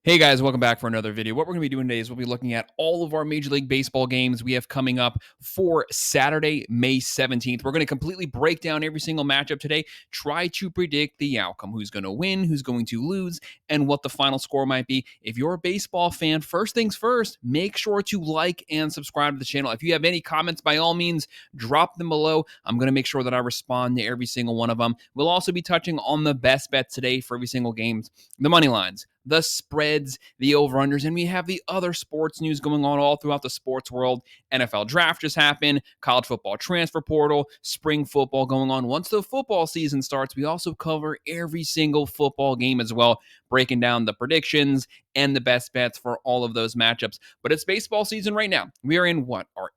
Hey guys, welcome back for another video. What we're going to be doing today is we'll be looking at all of our Major League Baseball games we have coming up for Saturday, May 17th. We're going to completely break down every single matchup today, try to predict the outcome, who's going to win, who's going to lose, and what the final score might be. If you're a baseball fan, first things first, make sure to like and subscribe to the channel. If you have any comments, by all means, drop them below. I'm going to make sure that I respond to every single one of them. We'll also be touching on the best bets today for every single game, the money lines, the spreads, the over-unders, and we have the other sports news going on all throughout the sports world. NFL draft just happened, college football transfer portal, spring football going on. Once the football season starts, we also cover every single football game as well, breaking down the predictions and the best bets for all of those matchups. But it's baseball season right now. We are in our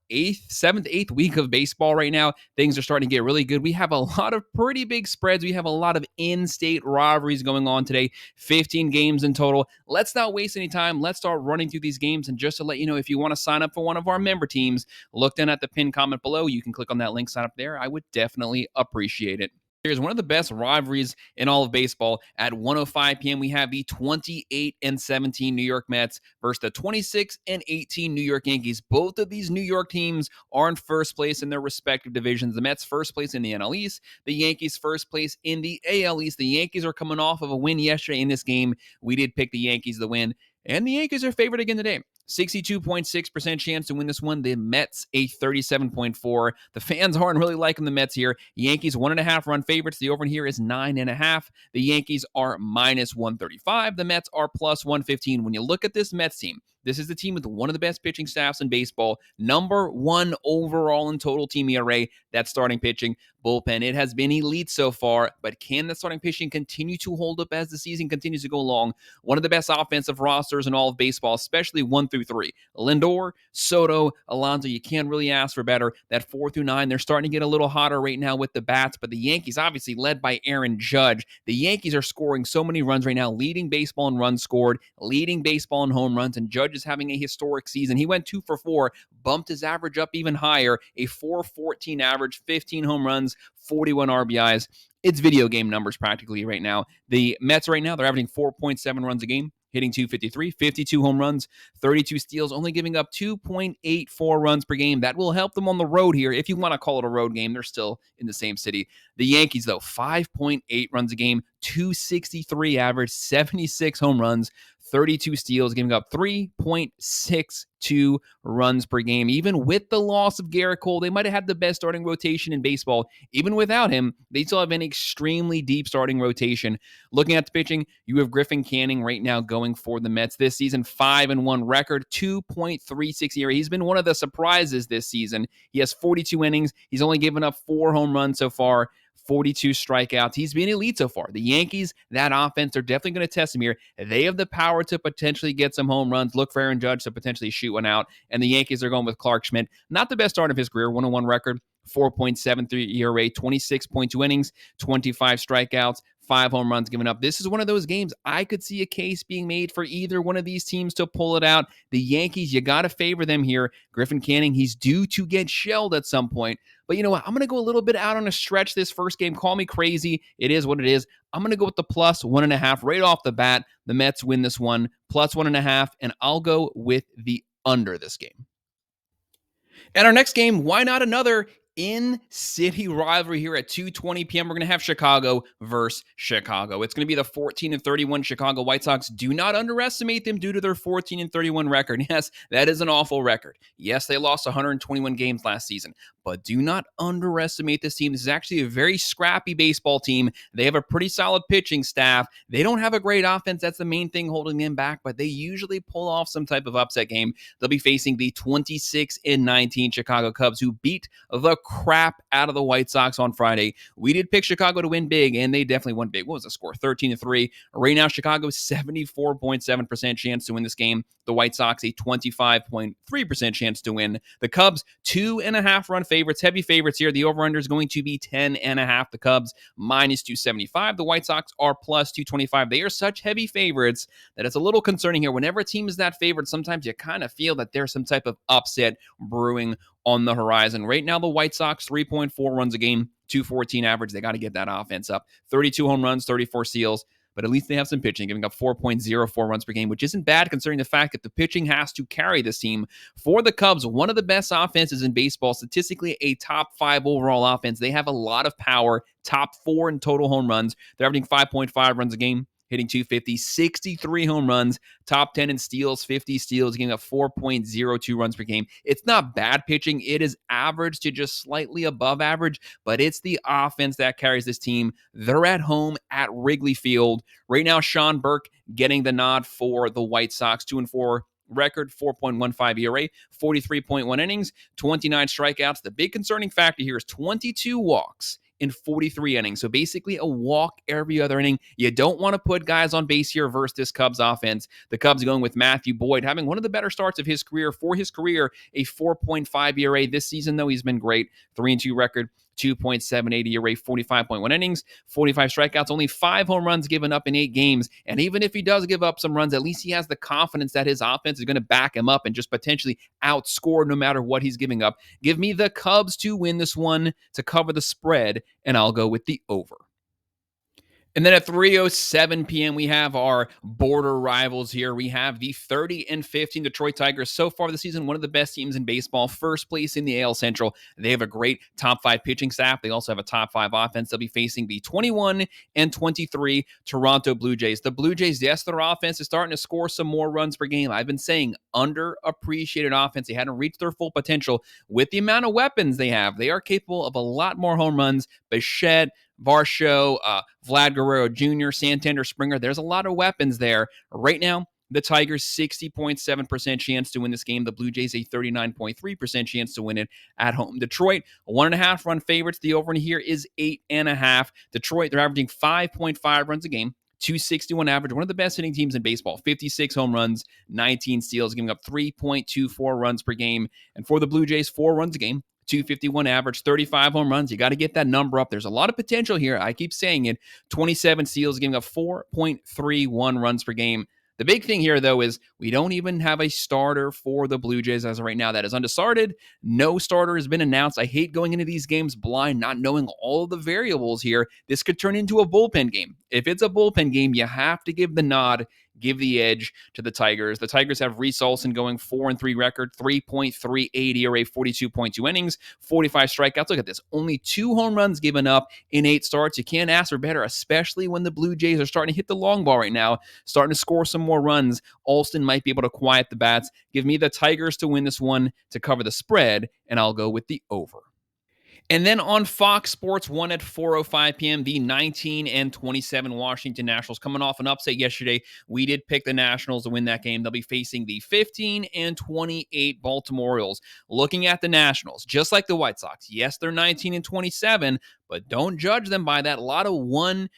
seventh, eighth week of baseball right now. Things are starting to get really good. We have a lot of pretty big spreads. We have a lot of in-state rivalries going on today, 15 games in total. Let's not waste any time. Let's start running through these games. And just to let you know, if you want to sign up for one of our member teams, look down at the pinned comment below. You can click on that link, sign up there. I would definitely appreciate it. Here's one of the best rivalries in all of baseball. At 1:05 p.m., we have the 28-17 New York Mets versus the 26-18 New York Yankees. Both of these New York teams are in first place in their respective divisions. The Mets first place in the NL East, the Yankees first place in the AL East. The Yankees are coming off of a win yesterday in this game. We did pick the Yankees to win, and the Yankees are favored again today. 62.6% chance to win this one. The Mets, a 37.4%. The fans aren't really liking the Mets here. Yankees, 1.5 run favorites. The over here is 9.5. The Yankees are minus 135. The Mets are plus 115. When you look at this Mets team, this is the team with one of the best pitching staffs in baseball. Number one overall in total team ERA. That's starting pitching. Bullpen, it has been elite so far, but can the starting pitching continue to hold up as the season continues to go along? One of the best offensive rosters in all of baseball, especially 1 through 3. Lindor, Soto, Alonso, you can't really ask for better. That 4 through 9, they're starting to get a little hotter right now with the bats, but the Yankees, obviously led by Aaron Judge, the Yankees are scoring so many runs right now, leading baseball in runs scored, leading baseball in home runs, and Judge is having a historic season. He went 2 for 4, bumped his average up even higher, a 4.14 average, 15 home runs, 41 RBIs. It's video game numbers practically right now. The Mets right now, they're averaging 4.7 runs a game, hitting 253, 52 home runs, 32 steals, only giving up 2.84 runs per game. That will help them on the road here. If you want to call it a road game, they're still in the same city. The Yankees, though, 5.8 runs a game, 263 average, 76 home runs, 32 steals, giving up 3.62 runs per game. Even with the loss of Garrett Cole, they might have had the best starting rotation in baseball. Even without him, they still have an extremely deep starting rotation. Looking at the pitching, you have Griffin Canning right now going for the Mets this season, 5-1 record, 2.36 ERA. He's been one of the surprises this season. He has 42 innings. He's only given up 4 home runs so far, 42 strikeouts. He's been elite so far. The Yankees, that offense, they're definitely going to test him here. They have the power to potentially get some home runs. Look for Aaron Judge to potentially shoot one out. And the Yankees are going with Clark Schmidt. Not the best start of his career, 101 record, 4.73 ERA, 26.2 innings, 25 strikeouts, 5 home runs given up. This is one of those games I could see a case being made for either one of these teams to pull it out. The Yankees, you got to favor them here. Griffin Canning, he's due to get shelled at some point. But you know what? I'm going to go a little bit out on a stretch this first game. Call me crazy. It is what it is. I'm going to go with the plus 1.5 right off the bat. The Mets win this one, plus 1.5, and I'll go with the under this game. And our next game, why not another in-city rivalry here at 2:20 p.m. We're going to have Chicago versus Chicago. It's going to be the 14-31 Chicago White Sox. Do not underestimate them due to their 14-31 record. Yes, that is an awful record. Yes, they lost 121 games last season, but do not underestimate this team. This is actually a very scrappy baseball team. They have a pretty solid pitching staff. They don't have a great offense. That's the main thing holding them back, but they usually pull off some type of upset game. They'll be facing the 26-19 Chicago Cubs, who beat the crap out of the White Sox on Friday. We did pick Chicago to win big, and they definitely won big. What was the score? 13-3. Right now, Chicago's 74.7% chance to win this game. The White Sox, a 25.3% chance to win. The Cubs, 2.5 run favorites, heavy favorites here. The over-under is going to be 10.5. The Cubs, minus 275. The White Sox are plus 225. They are such heavy favorites that it's a little concerning here. Whenever a team is that favorite, sometimes you kind of feel that there's some type of upset brewing on the horizon. Right now, the White Sox, 3.4 runs a game, 214 average. They got to get that offense up. 32 home runs, 34 steals. but at least they have some pitching, giving up 4.04 runs per game, which isn't bad considering the fact that the pitching has to carry this team. For the Cubs, one of the best offenses in baseball, statistically a top 5 overall offense. They have a lot of power, top 4 in total home runs. They're averaging 5.5 runs a game, hitting 250, 63 home runs, top 10 in steals, 50 steals, giving up 4.02 runs per game. It's not bad pitching. It is average to just slightly above average, but it's the offense that carries this team. They're at home at Wrigley Field. Right now, Sean Burke getting the nod for the White Sox, 2-4 record, 4.15 ERA, 43.1 innings, 29 strikeouts. The big concerning factor here is 22 walks in 43 innings. So basically a walk every other inning. You don't want to put guys on base here versus this Cubs offense. The Cubs going with Matthew Boyd, having one of the better starts of his career. For his career, a 4.5 ERA. This season, though, he's been great. 3-2 record. 2.78 ERA, 45.1 innings, 45 strikeouts, only 5 home runs given up in 8 games. And even if he does give up some runs, at least he has the confidence that his offense is going to back him up and just potentially outscore no matter what he's giving up. Give me the Cubs to win this one to cover the spread, and I'll go with the over. And then at 3:07 p.m., we have our border rivals here. We have the 30-15 Detroit Tigers. So far this season, one of the best teams in baseball. First place in the AL Central. They have a great top 5 pitching staff. They also have a top 5 offense. They'll be facing the 21-23 Toronto Blue Jays. The Blue Jays, yes, their offense is starting to score some more runs per game. I've been saying underappreciated offense. They hadn't reached their full potential. With the amount of weapons they have, they are capable of a lot more home runs. Bichette, Varsho, Vlad Guerrero Jr., Santander, Springer. There's a lot of weapons there. Right now, the Tigers 60.7% chance to win this game. The Blue Jays a 39.3% chance to win it at home. Detroit, 1.5 run favorites. The over in here is 8.5. Detroit, they're averaging 5.5 runs a game. 261 average, one of the best hitting teams in baseball. 56 home runs, 19 steals, giving up 3.24 runs per game. And for the Blue Jays, 4 runs a game. 251 average, 35 home runs. You got to get that number up. There's a lot of potential here. I keep saying it. 27 steals, giving up 4.31 runs per game. The big thing here, though, is we don't even have a starter for the Blue Jays as of right now. That is undecided. No starter has been announced. I hate going into these games blind, not knowing all the variables here. This could turn into a bullpen game. If it's a bullpen game, you have to give the nod, give the edge to the Tigers. The Tigers have Reese Olson going 4-3 record, 3.38 ERA, 42.2 innings, 45 strikeouts. Look at this. Only 2 home runs given up in 8 starts. You can't ask for better, especially when the Blue Jays are starting to hit the long ball right now, starting to score some more runs. Olson might be able to quiet the bats. Give me the Tigers to win this one to cover the spread, and I'll go with the over. And then on Fox Sports 1 at 4:05 p.m., the 19-27 Washington Nationals coming off an upset yesterday. We did pick the Nationals to win that game. They'll be facing the 15-28 Baltimore Orioles. Looking at the Nationals, just like the White Sox, yes, they're 19-27, but don't judge them by that. A lot of 1-2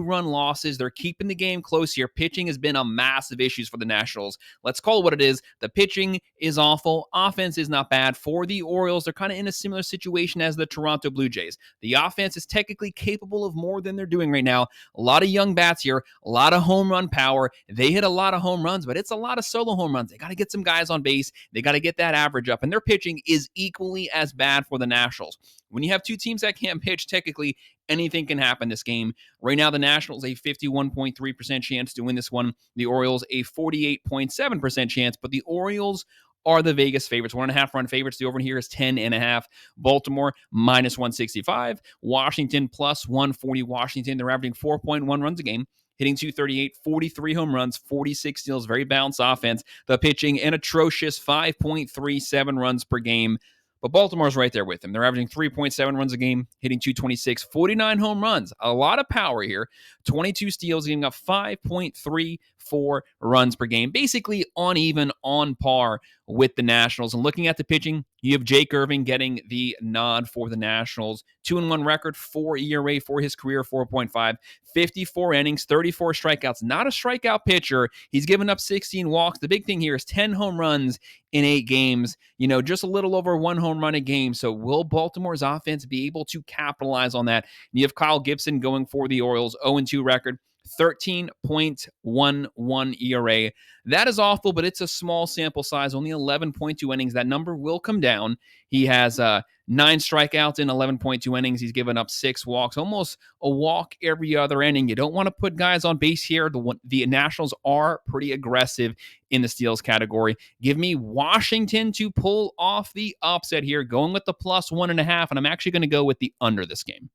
run losses. They're keeping the game close here. Pitching has been a massive issue for the Nationals. Let's call it what it is. The pitching is awful. Offense is not bad. For the Orioles, they're kind of in a similar situation as the Toronto Blue Jays. The offense is technically capable of more than they're doing right now. A lot of young bats here, a lot of home run power. They hit a lot of home runs, but it's a lot of solo home runs. They got to get some guys on base. They got to get that average up, and their pitching is equally as bad for the Nationals. When you have two teams that can't pitch, technically anything can happen this game. Right now, the Nationals a 51.3% chance to win this one. The Orioles a 48.7% chance, but the Orioles are the Vegas favorites. 1.5 run favorites. The over here is 10.5. Baltimore minus 165. Washington plus 140. Washington, they're averaging 4.1 runs a game. Hitting 238, 43 home runs, 46 steals, very balanced offense. The pitching, an atrocious 5.37 runs per game. But Baltimore's right there with them. They're averaging 3.7 runs a game, hitting 226, 49 home runs. A lot of power here. 22 steals, giving up 5.34 runs per game. Basically on even, on par with the Nationals. And looking at the pitching, you have Jake Irving getting the nod for the Nationals. 2-1 record, 4 ERA for his career, 4.5. 54 innings, 34 strikeouts. Not a strikeout pitcher. He's given up 16 walks. The big thing here is 10 home runs in 8 games. You know, just a little over 1 home run a game. So will Baltimore's offense be able to capitalize on that? And you have Kyle Gibson going for the Orioles, 0-2 record. 13.11 ERA. That is awful, but it's a small sample size, only 11.2 innings. That number will come down. He has 9 strikeouts in 11.2 innings. He's given up 6 walks, almost a walk every other inning. You don't want to put guys on base here. The Nationals are pretty aggressive in the steals category. Give me Washington to pull off the upset here, going with the plus 1.5, and I'm actually going to go with the under this game.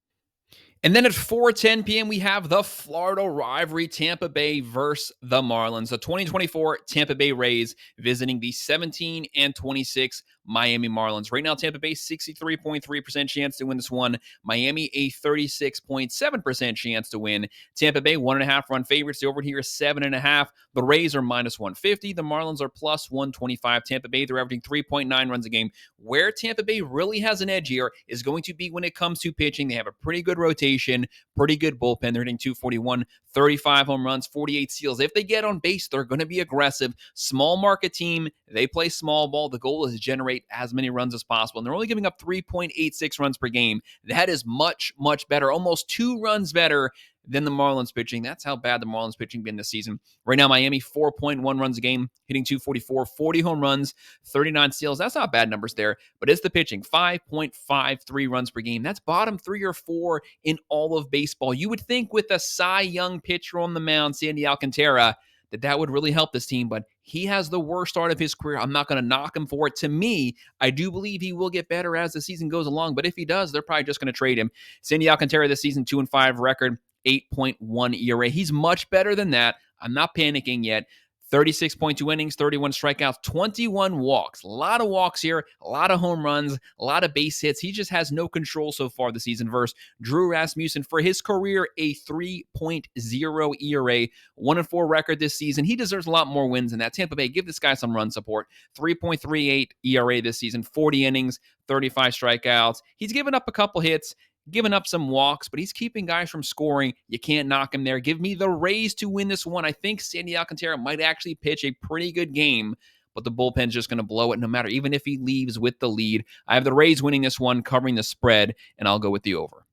And then at 4:10 p.m., we have the Florida rivalry, Tampa Bay versus the Marlins. The 2024 Tampa Bay Rays visiting the 17-26 Miami Marlins. Right now, Tampa Bay 63.3% chance to win this one. Miami a 36.7% chance to win. Tampa Bay 1.5 run favorites. The over here is 7.5. The Rays are minus 150. The Marlins are plus 125. Tampa Bay, they're averaging 3.9 runs a game. Where Tampa Bay really has an edge here is going to be when it comes to pitching. They have a pretty good rotation, pretty good bullpen. They're hitting 241, 35 home runs, 48 steals. If they get on base, they're going to be aggressive. Small market team. They play small ball. The goal is to generate as many runs as possible. And they're only giving up 3.86 runs per game. That is much, much better. Almost 2 runs better than the Marlins pitching. That's how bad the Marlins pitching been this season. Right now, Miami 4.1 runs a game, hitting 244, 40 home runs, 39 steals. That's not bad numbers there, but it's the pitching, 5.53 runs per game. That's bottom 3 or 4 in all of baseball. You would think with a Cy Young pitcher on the mound, Sandy Alcantara, that would really help this team, but he has the worst start of his career. I'm not going to knock him for it. To me, I do believe he will get better as the season goes along, but if he does, they're probably just going to trade him. Sandy Alcantara this season, 2-5 record, 8.1 ERA. He's much better than that. I'm not panicking yet. 36.2 innings, 31 strikeouts, 21 walks. A lot of walks here, a lot of home runs, a lot of base hits. He just has no control so far this season versus Drew Rasmussen. For his career, a 3.0 ERA, 1-4 record this season. He deserves a lot more wins than that. Tampa Bay, give this guy some run support. 3.38 ERA this season, 40 innings, 35 strikeouts. He's given up a couple hits, giving up some walks, but he's keeping guys from scoring. You can't knock him there. Give me the Rays to win this one. I think Sandy Alcantara might actually pitch a pretty good game, but the bullpen's just going to blow it no matter, even if he leaves with the lead. I have the Rays winning this one, covering the spread, and I'll go with the over.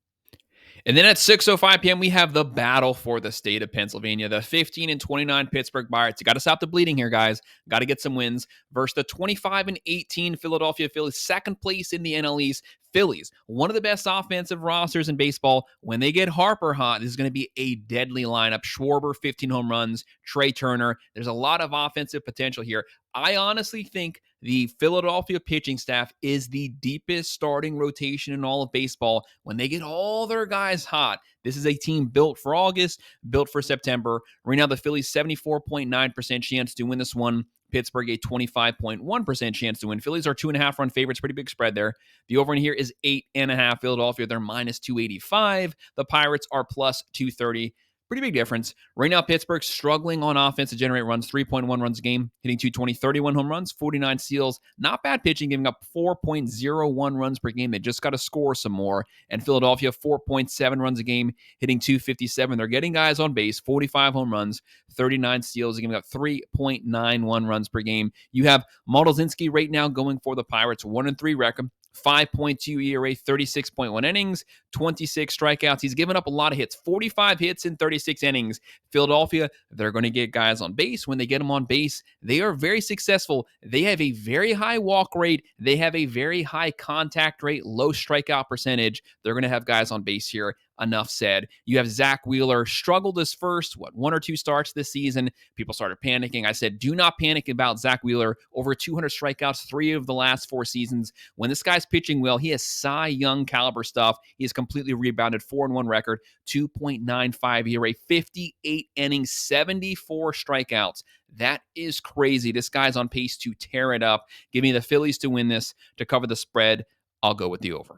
And then at 6:05 p.m., we have the battle for the state of Pennsylvania. The 15-29 Pittsburgh Pirates. You got to stop the bleeding here, guys. Got to get some wins versus the 25-18 Philadelphia Phillies, second place in the NL East. Phillies, one of the best offensive rosters in baseball. When they get Harper hot, this is going to be a deadly lineup. Schwarber, 15 home runs. Trey Turner. There's a lot of offensive potential here. I honestly think the Philadelphia pitching staff is the deepest starting rotation in all of baseball. When they get all their guys hot, this is a team built for August, built for September. Right now, the Phillies 74.9% chance to win this one. Pittsburgh, a 25.1% chance to win. Phillies are 2.5 run favorites. Pretty big spread there. The over in here is 8.5. Philadelphia, they're minus 285. The Pirates are plus 230. Pretty big difference. Right now, Pittsburgh struggling on offense to generate runs, 3.1 runs a game, hitting 220, 31 home runs, 49 steals. Not bad pitching, giving up 4.01 runs per game. They just got to score some more. And Philadelphia, 4.7 runs a game, hitting 257. They're getting guys on base, 45 home runs, 39 steals, giving up 3.91 runs per game. You have Modzelzinski right now going for the Pirates, 1-3 record. 5.2 ERA, 36.1 innings, 26 strikeouts. He's given up a lot of hits, 45 hits in 36 innings. Philadelphia, they're going to get guys on base. When they get them on base, they are very successful. They have a very high walk rate. They have a very high contact rate, low strikeout percentage. They're going to have guys on base here. Enough said. You have Zach Wheeler, struggled his first, 1 or 2 starts this season. People started panicking. I said, do not panic about Zach Wheeler. Over 200 strikeouts, 3 of the last 4 seasons. When this guy's pitching well, he has Cy Young caliber stuff. He has completely rebounded, 4-1 record, 2.95 ERA, 58 innings, 74 strikeouts. That is crazy. This guy's on pace to tear it up. Give me the Phillies to win this, to cover the spread. I'll go with the over.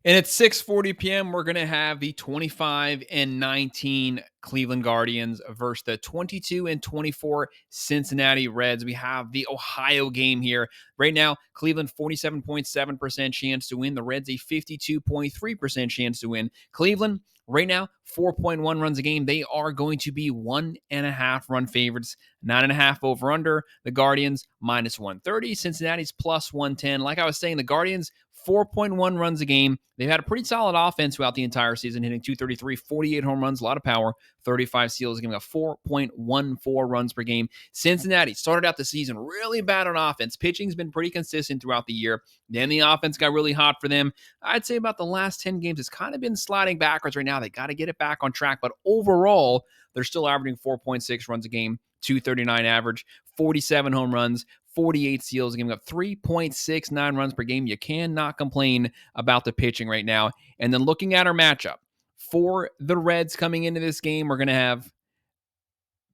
And at 6:40 p.m., we're going to have the 25-19 Cleveland Guardians versus the 22-24 Cincinnati Reds. We have the Ohio game here. Right now, Cleveland 47.7% chance to win. The Reds a 52.3% chance to win. Cleveland, right now, 4.1 runs a game. They are going to be 1.5 run favorites. 9.5 over under. The Guardians minus 130. Cincinnati's plus 110. Like I was saying, the Guardians 4.1 runs a game. They've had a pretty solid offense throughout the entire season, hitting 233, 48 home runs, a lot of power, 35 steals, giving up 4.14 runs per game. Cincinnati started out the season really bad on offense. Pitching's been pretty consistent throughout the year. Then the offense got really hot for them. I'd say about the last 10 games, it's kind of been sliding backwards right now. They got to get it back on track. But overall, they're still averaging 4.6 runs a game, 239 average, 47 home runs, 48 steals, giving up 3.69 runs per game. You cannot complain about the pitching right now. And then looking at our matchup, for the Reds coming into this game, we're going to have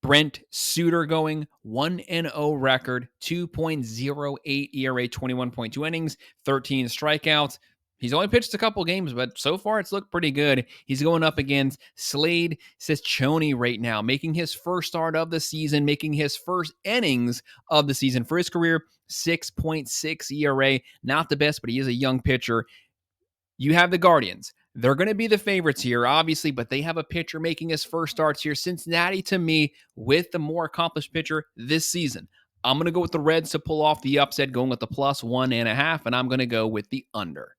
Brent Suter going 1-0 record, 2.08 ERA, 21.2 innings, 13 strikeouts. He's only pitched a couple games, but so far it's looked pretty good. He's going up against Slade Cecconi right now, making his first start of the season, making his first innings of the season. For his career, 6.6 ERA. Not the best, but he is a young pitcher. You have the Guardians. They're going to be the favorites here, obviously, but they have a pitcher making his first starts here. Cincinnati, to me, with the more accomplished pitcher this season. I'm going to go with the Reds to pull off the upset, going with the +1.5, and I'm going to go with the under.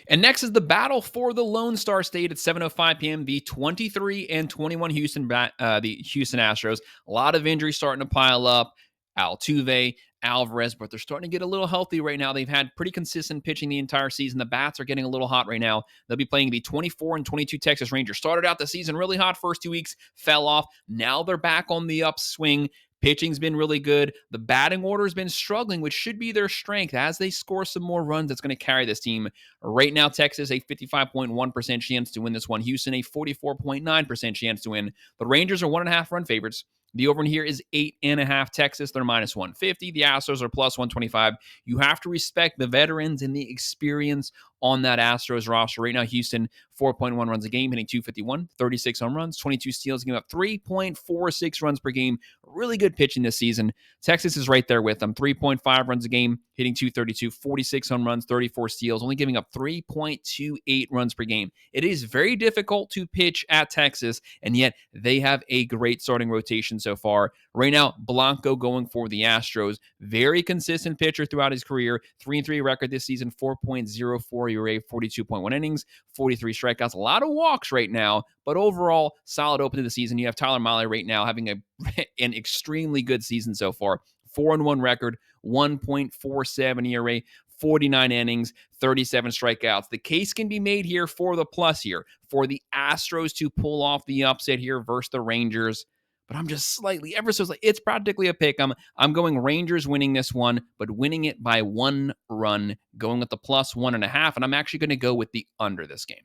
And next is the battle for the Lone Star State at 7:05 p.m. The 23-21 the Houston Astros. A lot of injuries starting to pile up. Altuve, Alvarez, but they're starting to get a little healthy right now. They've had pretty consistent pitching the entire season. The bats are getting a little hot right now. They'll be playing the 24-22 Texas Rangers. Started out the season really hot first 2 weeks, fell off. Now they're back on the upswing. Pitching's been really good. The batting order has been struggling, which should be their strength. As they score some more runs, that's going to carry this team. Right now, Texas, a 55.1% chance to win this one. Houston, a 44.9% chance to win. The Rangers are 1.5 run favorites. The over in here is 8.5. Texas, they're -150. The Astros are +125. You have to respect the veterans and the experience on that Astros roster. Right now, Houston, 4.1 runs a game, hitting 251, 36 home runs, 22 steals, giving up 3.46 runs per game. Really good pitching this season. Texas is right there with them, 3.5 runs a game, hitting 232, 46 home runs, 34 steals, only giving up 3.28 runs per game. It is very difficult to pitch at Texas, and yet they have a great starting rotation so far. Right now, Blanco going for the Astros. Very consistent pitcher throughout his career. 3-3 record this season, 4.04 ERA, 42.1 innings, 43 strikeouts. A lot of walks right now, but overall, solid open to the season. You have Tyler Mahle right now having an extremely good season so far. 4-1 record, 1.47 ERA, 49 innings, 37 strikeouts. The case can be made here for the plus here, for the Astros to pull off the upset here versus the Rangers. But I'm just slightly, ever so slightly, it's practically a pick. I'm going Rangers winning this one, but winning it by 1 run, going with the +1.5, and I'm actually going to go with the under this game.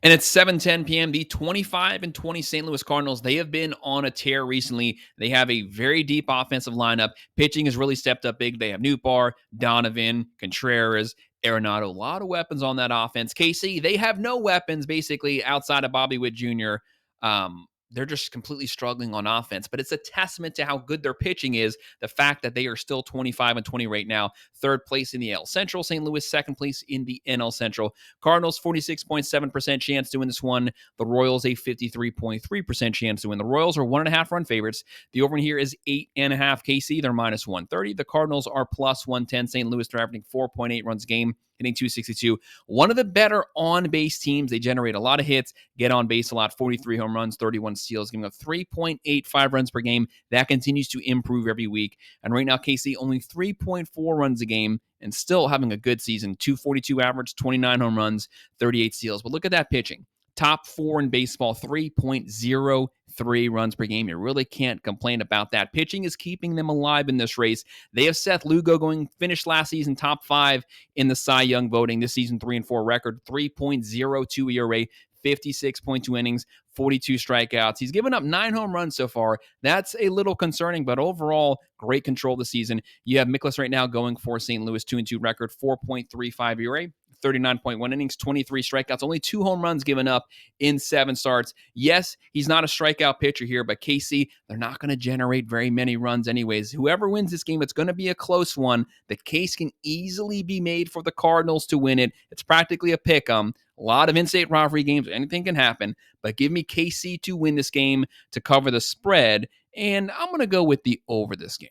And it's 7:10 p.m. The 25-20 St. Louis Cardinals, they have been on a tear recently. They have a very deep offensive lineup. Pitching has really stepped up big. They have Nootbaar, Donovan, Contreras, Arenado. A lot of weapons on that offense. KC, they have no weapons basically outside of Bobby Witt Jr. They're just completely struggling on offense, but it's a testament to how good their pitching is. The fact that they are still 25-20 right now, 3rd place in the AL Central. St. Louis, 2nd place in the NL Central. Cardinals, 46.7% chance to win this one. The Royals, a 53.3% chance to win. The Royals are 1.5 run favorites. The over here is 8.5. KC, they're -130. The Cardinals are +110. St. Louis, they're averaging 4.8 runs a game, hitting 262. One of the better on-base teams. They generate a lot of hits, get on base a lot, 43 home runs, 31 steals, giving up 3.85 runs per game. That continues to improve every week. And right now, KC only 3.4 runs a game and still having a good season. 242 average, 29 home runs, 38 steals. But look at that pitching. Top 4 in baseball, 3.03 runs per game. You really can't complain about that. Pitching is keeping them alive in this race. They have Seth Lugo finished last season top 5 in the Cy Young voting. This season 3-4 record, 3.02 ERA, 56.2 innings, 42 strikeouts. He's given up 9 home runs so far. That's a little concerning, but overall, great control this season. You have Mikolas right now going for St. Louis, 2-2 record, 4.35 ERA. 39.1 innings, 23 strikeouts, only 2 home runs given up in 7 starts. Yes, he's not a strikeout pitcher here, but KC, they're not going to generate very many runs anyways. Whoever wins this game, it's going to be a close one. The case can easily be made for the Cardinals to win it. It's practically a pick-em. A lot of in-state rivalry games, anything can happen, but give me KC to win this game to cover the spread, and I'm going to go with the over this game.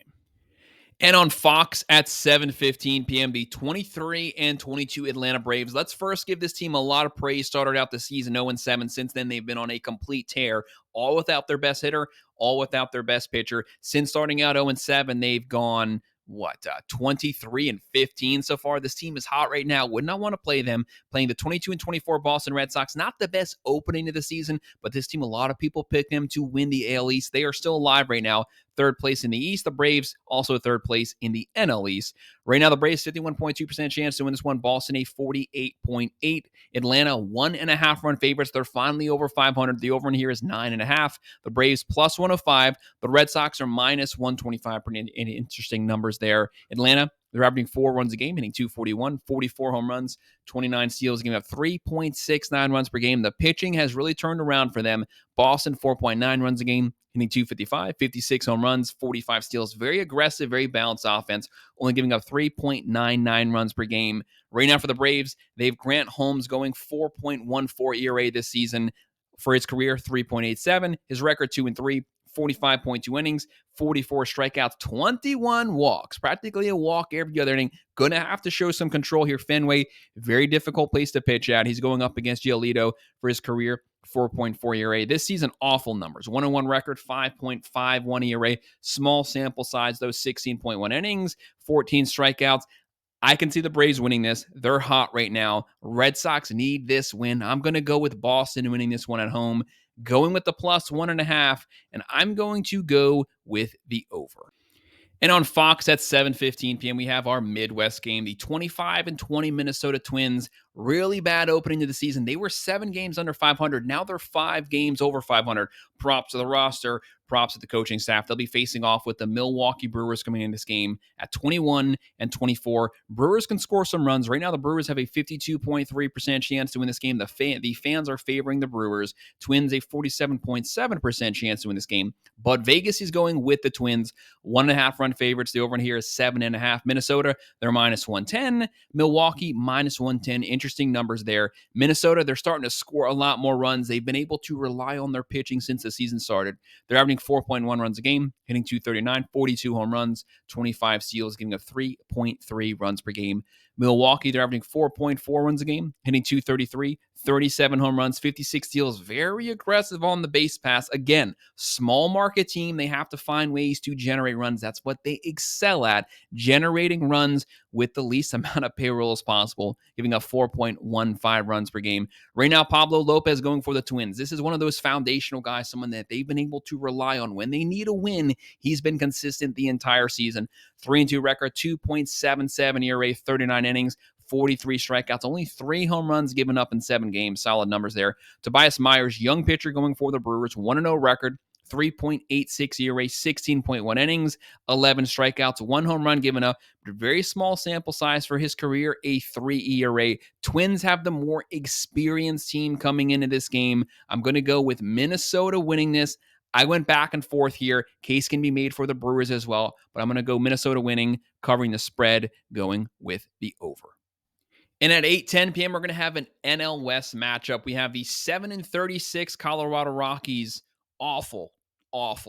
And on Fox at 7:15 p.m., the 23-22 Atlanta Braves. Let's first give this team a lot of praise. Started out the season 0-7. Since then, they've been on a complete tear, all without their best hitter, all without their best pitcher. Since starting out 0-7, they've gone 23-15 so far. This team is hot right now. Would not want to play them. Playing the 22-24 Boston Red Sox. Not the best opening of the season, but this team, a lot of people pick them to win the AL East. They are still alive right now. Third place in the East. The Braves also third place in the NL East. Right now, the Braves 51.2% chance to win this one. Boston a 48.8. Atlanta 1.5 run favorites. They're finally over 500. The over in here is 9.5. The Braves plus 105. The Red Sox are minus 125. Pretty interesting numbers there. Atlanta, they're averaging 4 runs a game, hitting 241, 44 home runs, 29 steals, giving up 3.69 runs per game. The pitching has really turned around for them. Boston, 4.9 runs a game, hitting 255, 56 home runs, 45 steals. Very aggressive, very balanced offense, only giving up 3.99 runs per game. Right now for the Braves, they have Grant Holmes going 4.14 ERA this season. For his career, 3.87. His record, 2-3. 45.2 innings, 44 strikeouts, 21 walks, practically a walk every other inning. Going to have to show some control here. Fenway, very difficult place to pitch at. He's going up against Giolito for his career, 4.4 ERA. This season, awful numbers. 1-1 record, 5.51 ERA. Small sample size, though, 16.1 innings, 14 strikeouts. I can see the Braves winning this. They're hot right now. Red Sox need this win. I'm going to go with Boston winning this one at home. Going with the plus 1.5, and I'm going to go with the over. And on Fox at 7:15 p.m., we have our Midwest game, the 25-20 Minnesota Twins. Really bad opening to the season. They were 7 games under 500. Now they're 5 games over 500. Props to the roster, props to the coaching staff. They'll be facing off with the Milwaukee Brewers coming in this game at 21-24. Brewers can score some runs. Right now, the Brewers have a 52.3% chance to win this game. The fans are favoring the Brewers. Twins a 47.7% chance to win this game. But Vegas is going with the Twins. 1.5 run favorites. The over in here is 7.5. Minnesota, they're minus 110. Milwaukee, minus 110. Interesting numbers there. Minnesota, they're starting to score a lot more runs. They've been able to rely on their pitching since the season started. They're averaging 4.1 runs a game, hitting 239, 42 home runs, 25 steals, giving up 3.3 runs per game. Milwaukee, they're averaging 4.4 runs a game, hitting 233, 37 home runs, 56 steals. Very aggressive on the base pass. Again, small market team. They have to find ways to generate runs. That's what they excel at, generating runs with the least amount of payroll as possible, giving up 4.15 runs per game. Right now, Pablo Lopez going for the Twins. This is one of those foundational guys, someone that they've been able to rely on. When they need a win, he's been consistent the entire season. 3-2 record, 2.77 ERA, 39 innings, 43 strikeouts, only 3 home runs given up in 7 games. Solid numbers there. Tobias Myers, young pitcher going for the Brewers, 1-0 record, 3.86 ERA, 16.1 innings, 11 strikeouts, 1 home run given up. Very small sample size for his career, a 3 ERA. Twins have the more experienced team coming into this game. I'm going to go with Minnesota winning this. I went back and forth here. Case can be made for the Brewers as well, but I'm going to go Minnesota winning, covering the spread, going with the over. And at 8:10 p.m., we're going to have an NL West matchup. We have the 7-36 Colorado Rockies. Awful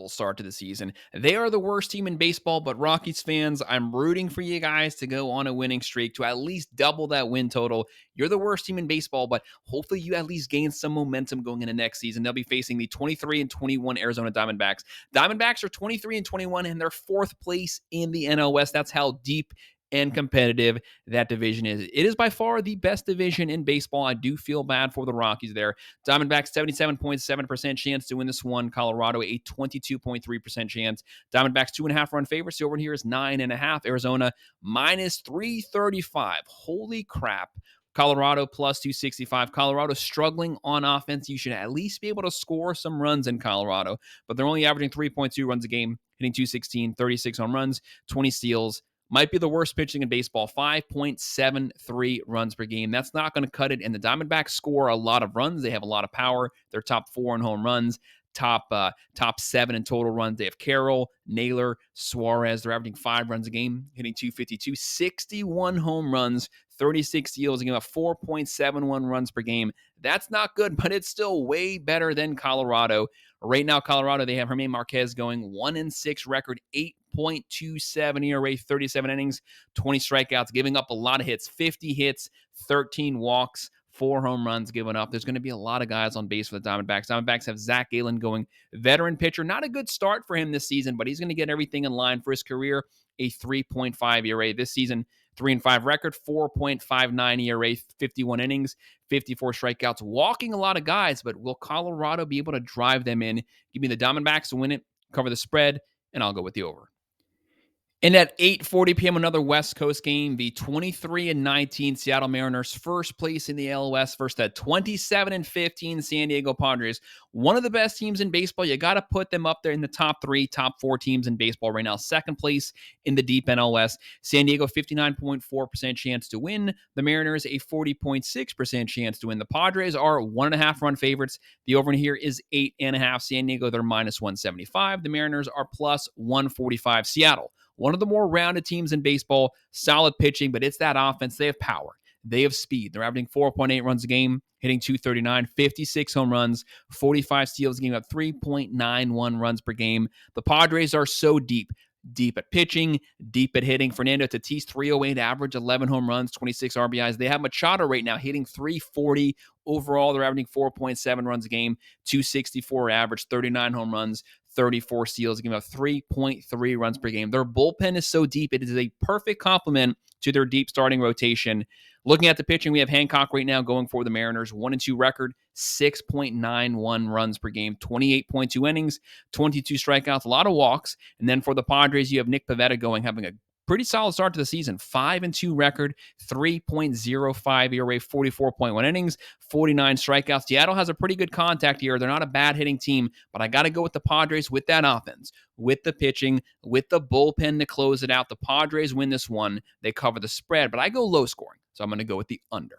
start to the season. They are the worst team in baseball, but Rockies fans, I'm rooting for you guys to go on a winning streak, to at least double that win total. You're the worst team in baseball, but hopefully you at least gain some momentum going into next season. They'll be facing the 23-21 Arizona Diamondbacks. Diamondbacks are 23-21, and they're 4th place in the NL West. That's how deep and competitive that division is. It is by far the best division in baseball. I do feel bad for the Rockies there. Diamondbacks, 77.7% chance to win this one. Colorado, a 22.3% chance. Diamondbacks, 2.5 run favorites. The over here is 9.5. Arizona, minus 335. Holy crap. Colorado plus 265. Colorado struggling on offense. You should at least be able to score some runs in Colorado, but they're only averaging 3.2 runs a game, hitting 216, 36 home runs, 20 steals. Might be the worst pitching in baseball, 5.73 runs per game. That's not going to cut it. And the Diamondbacks score a lot of runs. They have a lot of power. They're top 4 in home runs, top 7 in total runs. They have Carroll, Naylor, Suarez. They're averaging 5 runs a game, hitting 252, 61 home runs, 36 steals, and give up 4.71 runs per game. That's not good, but it's still way better than Colorado. Right now, Colorado, they have Germán Marquez going 1-6 record, 8.27 ERA, 37 innings, 20 strikeouts, giving up a lot of hits, 50 hits, 13 walks, 4 home runs given up. There's going to be a lot of guys on base for the Diamondbacks. Diamondbacks have Zach Gallen going, veteran pitcher. Not a good start for him this season, but he's going to get everything in line for his career. A 3.5 ERA this season, 3-5 record, 4.59 ERA, 51 innings, 54 strikeouts, walking a lot of guys, but will Colorado be able to drive them in? Give me the Diamondbacks to win it, cover the spread, and I'll go with the over. And at 8:40 p.m., another West Coast game. The 23-19 Seattle Mariners, first place in the AL West, versus the 27-15 San Diego Padres. One of the best teams in baseball. You got to put them up there in the top 3, top 4 teams in baseball right now. Second place in the deep NL West. San Diego, 59.4% chance to win. The Mariners, a 40.6% chance to win. The Padres are 1.5 run favorites. The over here is 8.5. San Diego, they're minus 175. The Mariners are plus 145. Seattle, one of the more rounded teams in baseball, solid pitching, but it's that offense. They have power. They have speed. They're averaging 4.8 runs a game, hitting 239, 56 home runs, 45 steals, giving up 3.91 runs per game. The Padres are so deep at pitching, deep at hitting. Fernando Tatis, 308 average, 11 home runs, 26 RBIs. They have Machado right now hitting 340. Overall, they're averaging 4.7 runs a game, 264 average, 39 home runs, 34 steals, giving up 3.3 runs per game. Their bullpen is so deep. It is a perfect complement to their deep starting rotation. Looking at the pitching, we have Hancock right now going for the Mariners, 1-2 record, 6.91 runs per game, 28.2 innings, 22 strikeouts, a lot of walks. And then for the Padres, you have Nick Pivetta going, having a pretty solid start to the season. 5-2 record, 3.05 ERA, 44.1 innings, 49 strikeouts. Seattle has a pretty good contact here. They're not a bad hitting team, but I got to go with the Padres with that offense, with the pitching, with the bullpen to close it out. The Padres win this one. They cover the spread, but I go low scoring, so I'm going to go with the under.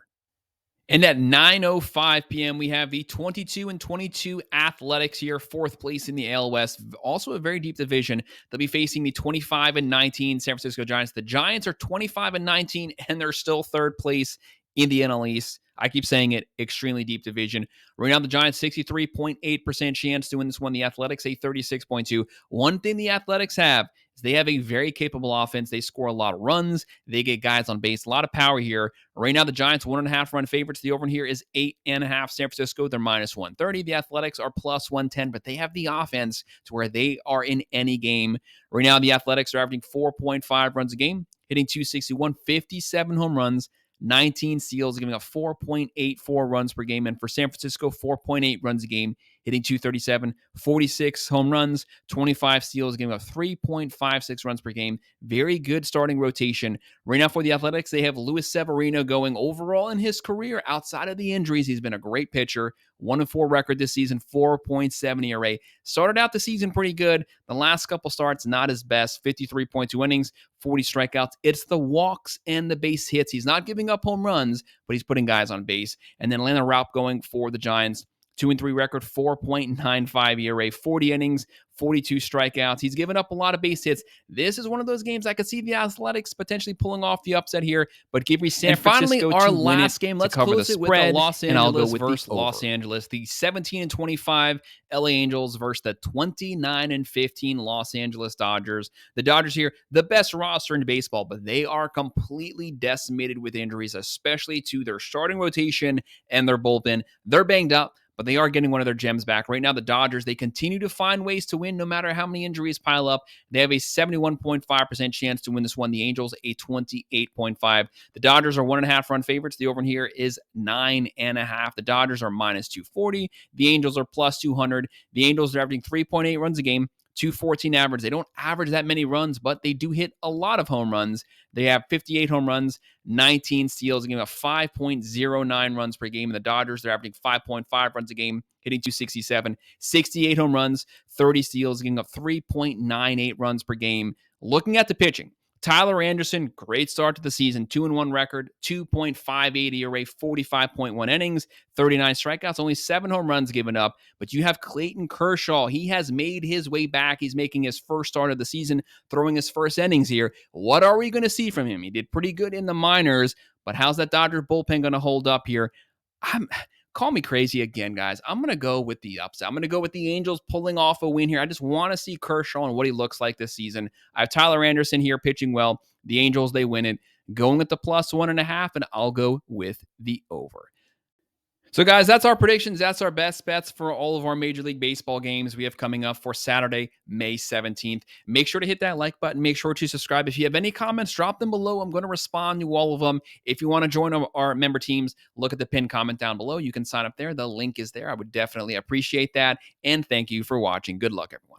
And at 9:05 p.m., we have the 22-22 Athletics here, fourth place in the AL West. Also a very deep division. They'll be facing the 25-19 San Francisco Giants. The Giants are 25-19, and they're still third place in the NL East. I keep saying it, extremely deep division. Right now, the Giants, 63.8% chance to win this one. The Athletics, a 36.2. One thing the Athletics have is they have a very capable offense. They score a lot of runs. They get guys on base. A lot of power here. Right now, the Giants, 1.5 run favorites. The over here is 8.5. San Francisco, they're minus 130. The Athletics are plus 110, but they have the offense to where they are in any game. Right now, the Athletics are averaging 4.5 runs a game, hitting 261, 57 home runs, 19 steals, giving up 4.84 runs per game. And for San Francisco, 4.8 runs a game, hitting 237, 46 home runs, 25 steals, giving up 3.56 runs per game. Very good starting rotation. Right now for the Athletics, they have Luis Severino going overall in his career. Outside of the injuries, he's been a great pitcher. 1-4 record this season, 4.7 ERA. Started out the season pretty good. The last couple starts, not his best. 53.2 innings, 40 strikeouts. It's the walks and the base hits. He's not giving up home runs, but he's putting guys on base. And then Atlanta Raup going for the Giants. 2-3 record, 4.95 ERA, 40 innings, 42 strikeouts. He's given up a lot of base hits. This is one of those games I could see the Athletics potentially pulling off the upset here, but give me San Francisco finally, our to win last it, game. to Let's cover close the it with spread, the Los and I'll go Angeles with versus the Los over. Angeles. The 17-25 LA Angels versus the 29-15 Los Angeles Dodgers. The Dodgers here, the best roster in baseball, but they are completely decimated with injuries, especially to their starting rotation and their bullpen. They're banged up, but they are getting one of their gems back. Right now, the Dodgers, they continue to find ways to win no matter how many injuries pile up. They have a 71.5% chance to win this one. The Angels, a 28.5. The Dodgers are 1.5 run favorites. The over here is 9.5. The Dodgers are minus 240. The Angels are plus 200. The Angels are averaging 3.8 runs a game, 214 average. They don't average that many runs, but they do hit a lot of home runs. They have 58 home runs, 19 steals, giving up 5.09 runs per game. And the Dodgers, they're averaging 5.5 runs a game, hitting 267, 68 home runs, 30 steals, giving up 3.98 runs per game. Looking at the pitching, Tyler Anderson, great start to the season, 2-1 record, 2.58 ERA, 45.1 innings, 39 strikeouts, only 7 home runs given up. But you have Clayton Kershaw. He has made his way back. He's making his first start of the season, throwing his first innings here. What are we going to see from him? He did pretty good in the minors, but how's that Dodgers bullpen going to hold up here? call me crazy again, guys. I'm going to go with the upset. I'm going to go with the Angels pulling off a win here. I just want to see Kershaw and what he looks like this season. I have Tyler Anderson here pitching well. The Angels, they win it. Going at the +1.5, and I'll go with the over. So, guys, that's our predictions. That's our best bets for all of our Major League Baseball games we have coming up for Saturday, May 17th. Make sure to hit that like button. Make sure to subscribe. If you have any comments, drop them below. I'm going to respond to all of them. If you want to join our member teams, look at the pinned comment down below. You can sign up there. The link is there. I would definitely appreciate that. And thank you for watching. Good luck, everyone.